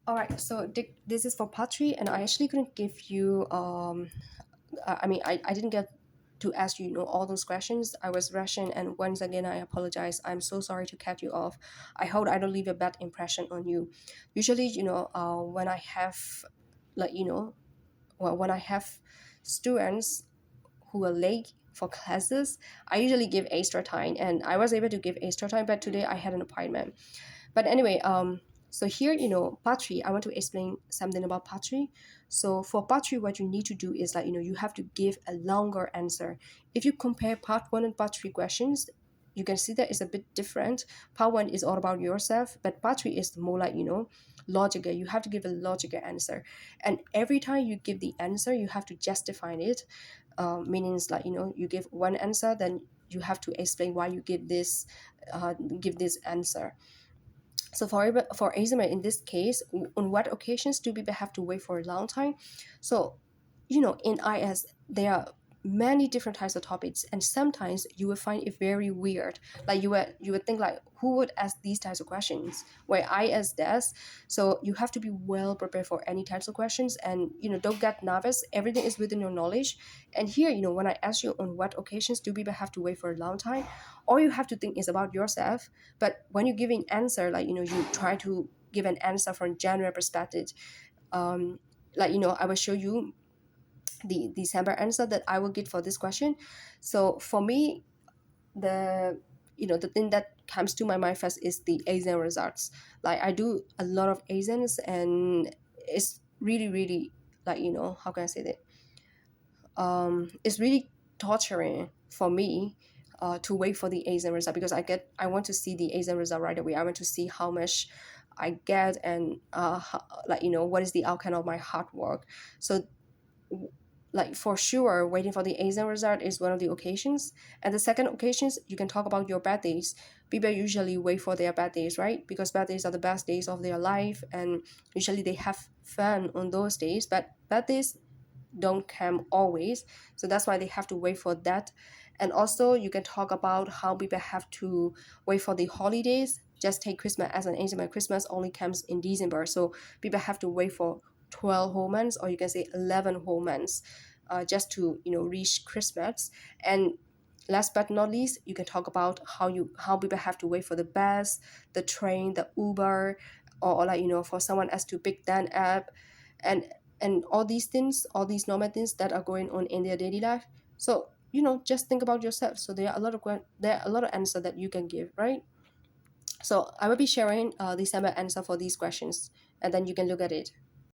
All right, so this is for part three, and I actually couldn't give you. I didn't get to ask you, all those questions. I was rushing, and once again, I apologize. I'm so sorry to cut you off. I hope I don't leave a bad impression on you. Usually, when I have, like, when I have students who are late for classes, I usually give extra time, and I was able to give extra time, but today I had an appointment. But anyway, so here, part three, I want to explain something about part three. So for part three, what you need to do is, like, you have to give a longer answer. If you compare part one and part three questions, you can see that it's a bit different. Part one is all about yourself, but part three is more like, logical. You have to give a logical answer. And every time you give the answer, you have to justify it. Meaning, like, you give one answer, then you have to explain why you give this answer. So for eczema in this case, on what occasions do people have to wait for a long time? So, in IS, there are many different types of topics, and sometimes you will find it very weird. Like you would think, like, who would ask these types of questions? Where IS does. So you have to be well prepared for any types of questions, and don't get nervous. Everything is within your knowledge. And here, when I ask you on what occasions do people have to wait for a long time, all you have to think is about yourself. But when you're giving answer, like, you try to give an answer from general perspective. um like, I will show you the sample answer that I will give for this question. So for me, the the thing that comes to my mind first is the exam results. Like, I do a lot of exams, and it's really, really, like, how can I say that, it's really torturing for me, to wait for the exam result, because I want to see the exam result right away. I want to see how much I get, and like, what is the outcome of my hard work. So, like, for sure, waiting for the exam result is one of the occasions. And the second occasions, you can talk about your bad days. People usually wait for their bad days, right? Because bad days are the best days of their life, and usually they have fun on those days. But bad days don't come always, so that's why they have to wait for that. And also, you can talk about how people have to wait for the holidays. Just take Christmas as an example. Christmas only comes in December, so people have to wait for 12 whole months, or you can say 11 whole months, just to reach Christmas. And last but not least, you can talk about how people have to wait for the bus, the train, the Uber, or like, for someone else to pick them up, and all these things, all these normal things that are going on in their daily life. So, just think about yourself. So there are a lot of answers that you can give, right? So I will be sharing the sample answer for these questions, and then you can look at it.